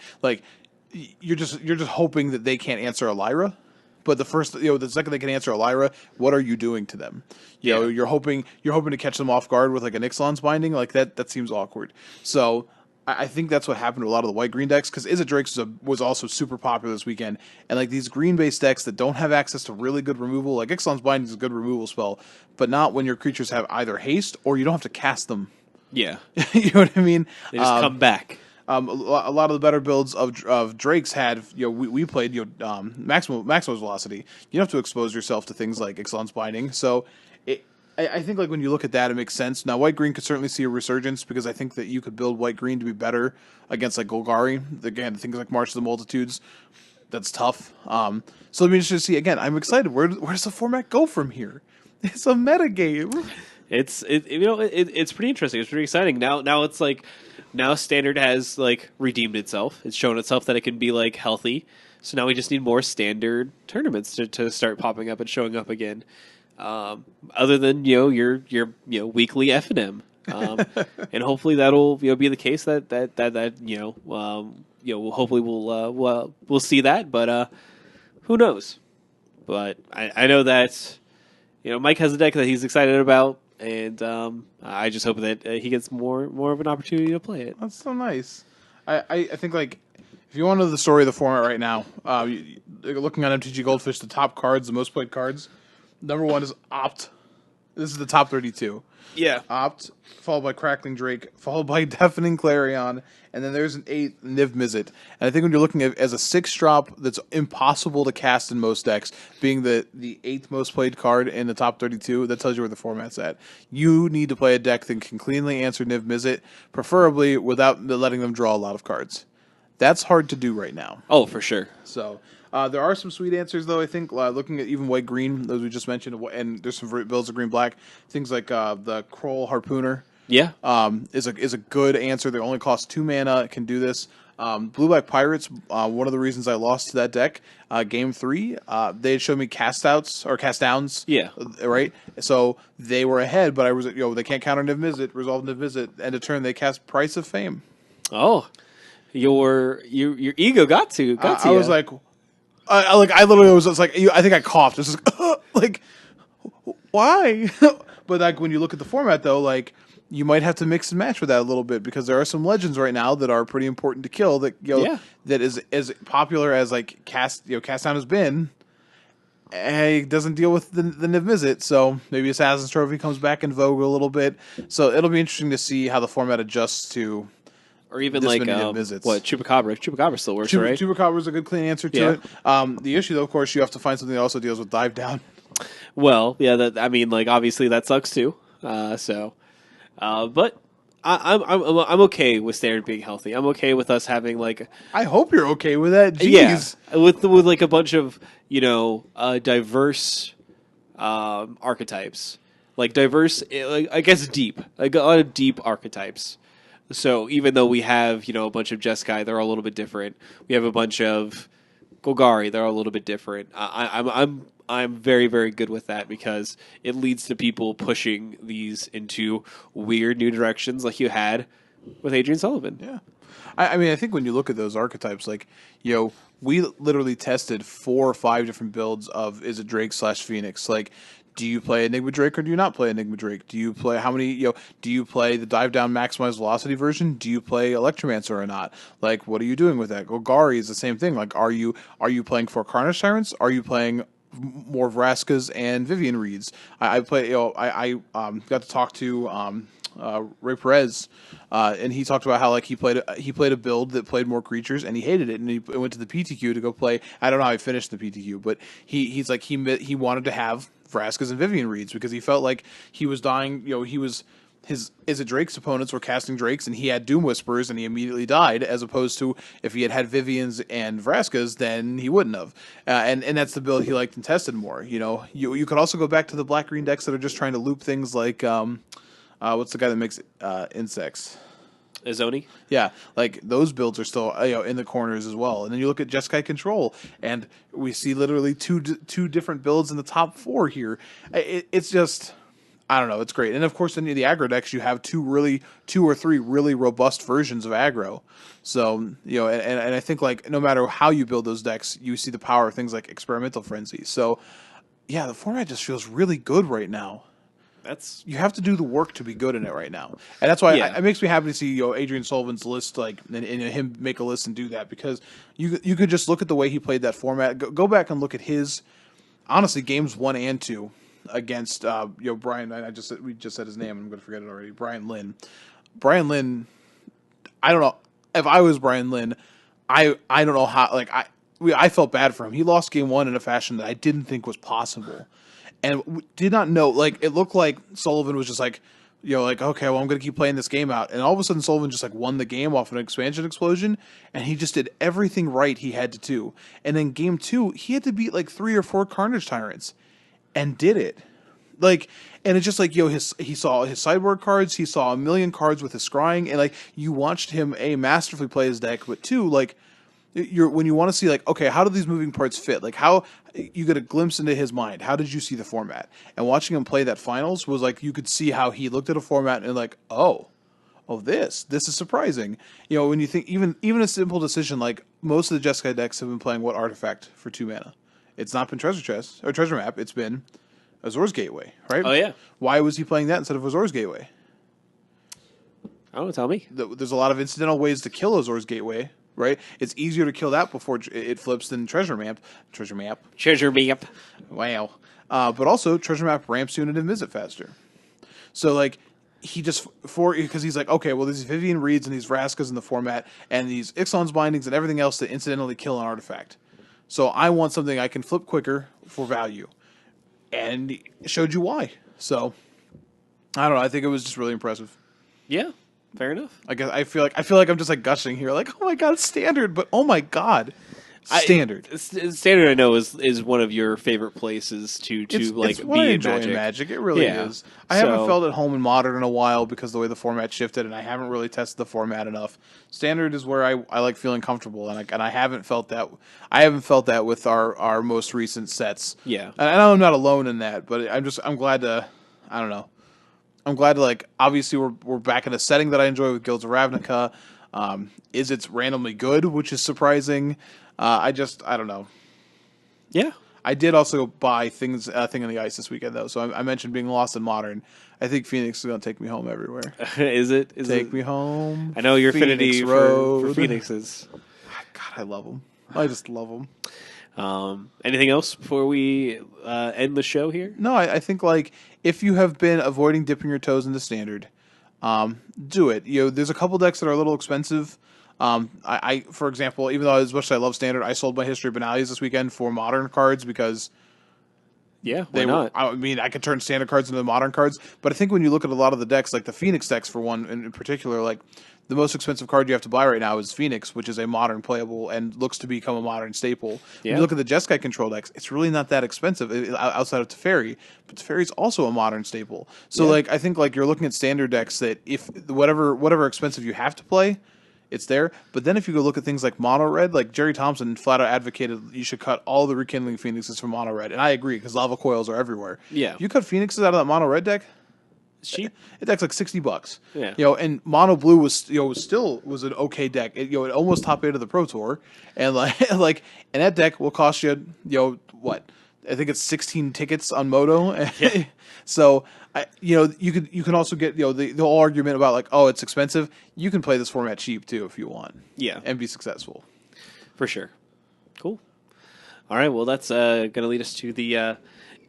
You're just hoping that they can't answer Elira. But the second they can answer Elira, what are you doing to them? You're hoping to catch them off guard with an Ixalan's Binding. That seems awkward. So I think that's what happened to a lot of the white green decks, because Izzet Drakes was also super popular this weekend. And these green based decks that don't have access to really good removal, Ixalan's Binding is a good removal spell, but not when your creatures have either haste or you don't have to cast them. Yeah, you know what I mean. They just come back. A lot of the better builds of Drakes had, we played, maximum velocity. You don't have to expose yourself to things like Ixalan's Binding. So I think when you look at that, it makes sense. Now, White Green could certainly see a resurgence, because I think that you could build White Green to be better against Golgari. Again, things like March of the Multitudes. that's tough. So let me just see again. I'm excited. Where does the format go from here? It's a meta game. It's pretty interesting. It's pretty exciting. Now it's like now Standard has like redeemed itself. It's shown itself that it can be like healthy. So now we just need more Standard tournaments to start popping up and showing up again. Other than your weekly F and M, and hopefully that'll be the case that hopefully we'll see that. But who knows? But I know that Mike has a deck that he's excited about. And I just hope that he gets more of an opportunity to play it. That's so nice. I think like if you want to know the story of the format right now, looking on MTG Goldfish, the top cards, the most played cards, number one is Opt. This is the top 32. Yeah. Opt, followed by Crackling Drake, followed by Deafening Clarion, and then there's an 8th, Niv Mizzet. And I think when you're looking at as a 6-drop that's impossible to cast in most decks, being the 8th most played card in the top 32, that tells you where the format's at. You need to play a deck that can cleanly answer Niv Mizzet, preferably without letting them draw a lot of cards. That's hard to do right now. Oh, for sure. So there are some sweet answers, though, I think. Looking at even white-green, those we just mentioned, and there's some builds of green-black. Things like the Kroll Harpooner is a good answer. They only cost 2 mana, can do this. Blue-Black Pirates, one of the reasons I lost to that deck, Game 3, they had showed me cast-outs, or cast-downs. Yeah. Right? So they were ahead, but I was, they can't counter Niv Mizzet, resolve Niv Mizzet, end of turn, they cast Price of Fame. Oh. Your ego got to I was like... I literally was just like, I think I coughed. It's just like, why? But like when you look at the format, though, like you might have to mix and match with that a little bit because there are some legends right now that are pretty important to kill. That that is as popular as like Cast Down has been. It doesn't deal with the Niv Mizzet, so maybe Assassin's Trophy comes back in vogue a little bit. So it'll be interesting to see how the format adjusts to. Or even like Chupacabra. Chupacabra still works, right? Chupacabra is a good clean answer to it. The issue, though, of course, you have to find something that also deals with Dive Down. Well, yeah, obviously that sucks too. But I'm okay with Standard being healthy. I'm okay with us having like. I hope you're okay with that. Jeez. Yeah, with like a bunch of diverse archetypes, like diverse, like I guess deep, like a lot of deep archetypes. So even though we have, a bunch of Jeskai, they're all a little bit different. We have a bunch of Golgari, they're all a little bit different. I'm very, very good with that because it leads to people pushing these into weird new directions like you had with Adrian Sullivan. Yeah. I mean, I think when you look at those archetypes, like, we literally tested 4 or 5 different builds of is it Drake/Phoenix? Like, do you play Enigma Drake or do you not play Enigma Drake? Do you play do you play the Dive Down Maximized Velocity version? Do you play Electromancer or not? Like, what are you doing with that? Golgari is the same thing. Like, are you playing 4 Carnage Tyrants? Are you playing more Vraskas and Vivian Reeds? I got to talk to Ray Perez, and he talked about how like he played a build that played more creatures and he hated it, and he went to the PTQ to go play. I don't know how he finished the PTQ, but he's like he wanted to have Vraskas and Vivian Reeds because he felt like he was dying. His Drake's opponents were casting Drakes and he had Doom Whisperers and he immediately died, as opposed to if he had Vivians and Vraskas, then he wouldn't have. And that's the build he liked and tested more. You could also go back to the black-green decks that are just trying to loop things like what's the guy that makes insects? Azoni? Yeah, like those builds are still in the corners as well. And then you look at Jeskai Control, and we see literally two different builds in the top 4 here. It's just, I don't know, it's great. And of course, in the aggro decks, you have 2 or 3 really robust versions of aggro. So and I think like no matter how you build those decks, you see the power of things like Experimental Frenzy. So yeah, the format just feels really good right now. You have to do the work to be good in it right now, and that's why it makes me happy to see Adrian Sullivan's list, like and him make a list and do that, because you could just look at the way he played that format. Go back and look at his honestly games 1 and 2 against Brian. We just said his name. I'm going to forget it already. Brian Lynn. Brian Lynn. I don't know if I was Brian Lynn. I don't know how. Like I felt bad for him. He lost game 1 in a fashion that I didn't think was possible. And did not know, like, it looked like Sullivan was just like Like, okay, well, I'm going to keep playing this game out. And all of a sudden, Sullivan just like won the game off an expansion explosion, and he just did everything right he had to do. And in game 2, he had to beat like 3 or 4 Carnage Tyrants, and did it. Like, and it's just like, he saw his sideboard cards, he saw a million cards with his scrying, and like, you watched him masterfully play his deck, but two, like, when you want to see like, okay, how do these moving parts fit? Like, how you get a glimpse into his mind. How did you see the format? And watching him play that finals was like, you could see how he looked at a format and like, oh, this is surprising. When you think even a simple decision like most of the Jeskai decks have been playing what artifact for 2 mana? It's not been Treasure Chest or Treasure Map. It's been Azor's Gateway, right? Oh yeah. Why was he playing that instead of Azor's Gateway? Oh, tell me. There's a lot of incidental ways to kill Azor's Gateway, right? It's easier to kill that before it flips than Treasure Map. Treasure Map. Wow. But also, Treasure Map ramps you into visit faster. So, like, he just, because he's like, okay, well, there's Vivian Reeds and these Raskas in the format, and these Ixalan's Bindings and everything else to incidentally kill an artifact. So I want something I can flip quicker for value. And he showed you why. So, I don't know. I think it was just really impressive. Yeah. Fair enough. I guess I feel like I'm just like gushing here, like, oh my god, it's Standard, but oh my god, Standard. Standard, I know is one of your favorite places to It's like what be I in enjoy Magic. in Magic. It really is. I haven't felt at home in Modern in a while because the way the format shifted, and I haven't really tested the format enough. Standard is where I like feeling comfortable, and I haven't felt that. I haven't felt that with our most recent sets. Yeah, and I know I'm not alone in that, but I'm glad to. I don't know. I'm glad to, like, obviously we're back in a setting that I enjoy with Guilds of Ravnica. It's randomly good, which is surprising. I don't know. Yeah. I did also buy Thing in the Ice this weekend, though. So I mentioned being lost in Modern. I think Phoenix is going to take me home everywhere. Is it? Take me home. I know your affinity for Phoenixes. God, I love them. I just love them. Anything else before we end the show here? No, I think, like, if you have been avoiding dipping your toes into Standard, do it. There's a couple decks that are a little expensive. I for example, even though as much as I love Standard, I sold my History of Banalias this weekend for Modern cards because why not? I mean, I could turn Standard cards into Modern cards, but I think when you look at a lot of the decks, like the Phoenix decks for one in particular, like the most expensive card you have to buy right now is Phoenix, which is a Modern playable and looks to become a Modern staple. When you look at the Jeskai control decks, it's really not that expensive outside of Teferi, but Teferi's also a Modern staple. So like I think like you're looking at Standard decks that if whatever expensive you have to play, it's there. But then if you go look at things like Mono Red, like Jerry Thompson flat out advocated you should cut all the Rekindling Phoenixes from Mono Red, and I agree because lava coils are everywhere. Yeah, if you cut Phoenixes out of that Mono Red deck, it's cheap. It deck's like $60. Yeah, and Mono Blue was was an okay deck. It almost top 8 of the Pro Tour, and and that deck will cost you what. I think it's 16 tickets on Moto. Yeah. So you can also get the whole argument about like, oh, it's expensive. You can play this format cheap too if you want. Yeah, and be successful. For sure. Cool. All right. Well, that's going to lead us to the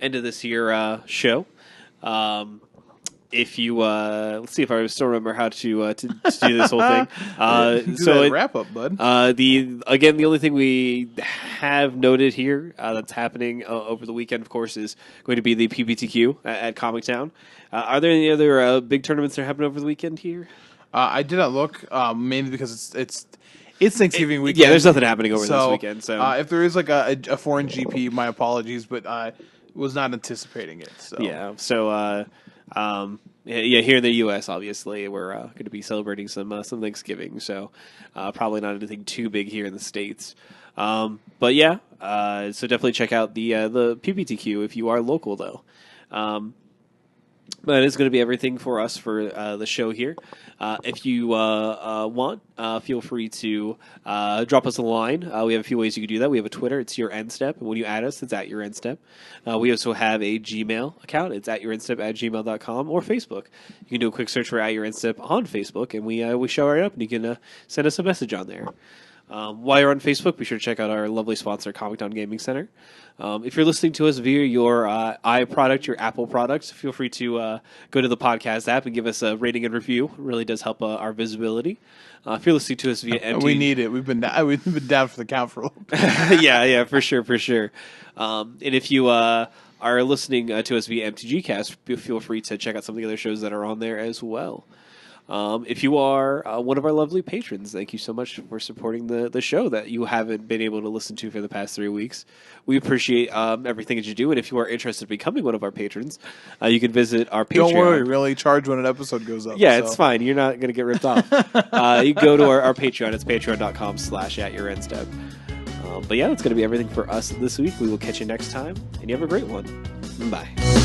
end of this here show. If you let's see if I still remember how to do this whole thing. So wrap up, bud. The only thing we have noted here that's happening over the weekend, of course, is going to be the PPTQ at Comic Town. Are there any other big tournaments that are happening over the weekend here? I did not look, mainly because it's Thanksgiving weekend. Yeah, there's nothing happening over this weekend. So if there is like a foreign GP, my apologies, but I was not anticipating it. So yeah, so. Here in the U.S., obviously, we're going to be celebrating some Thanksgiving, so probably not anything too big here in the States. But yeah, so definitely check out the PPTQ if you are local, though. That is going to be everything for us for the show here. If you want, feel free to drop us a line. We have a few ways you can do that. We have a Twitter. It's Your End Step. And when you add us, it's at Your End Step. We also have a Gmail account. It's at YourEndStep@gmail.com or Facebook. You can do a quick search for At Your End Step on Facebook, and we show right up, and you can send us a message on there. While you're on Facebook, be sure to check out our lovely sponsor, Comic Town Gaming Center. If you're listening to us via your iProduct, your Apple products, feel free to go to the podcast app and give us a rating and review. It really does help our visibility. If you're listening to us via MT, we need it. We've been down for the count for a little bit. yeah, for sure. And if you are listening to us via MTGcast, feel free to check out some of the other shows that are on there as well. If you are one of our lovely patrons, thank you so much for supporting the show that you haven't been able to listen to for the past 3 weeks. We appreciate everything that you do, and if you are interested in becoming one of our patrons, you can visit our Patreon. Don't worry, we only charge when an episode goes up. Yeah, so. it's fine. You're not going to get ripped off. You can go to our Patreon. It's patreon.com/@yourendstep. But yeah, that's going to be everything for us this week. We will catch you next time, and you have a great one. Bye.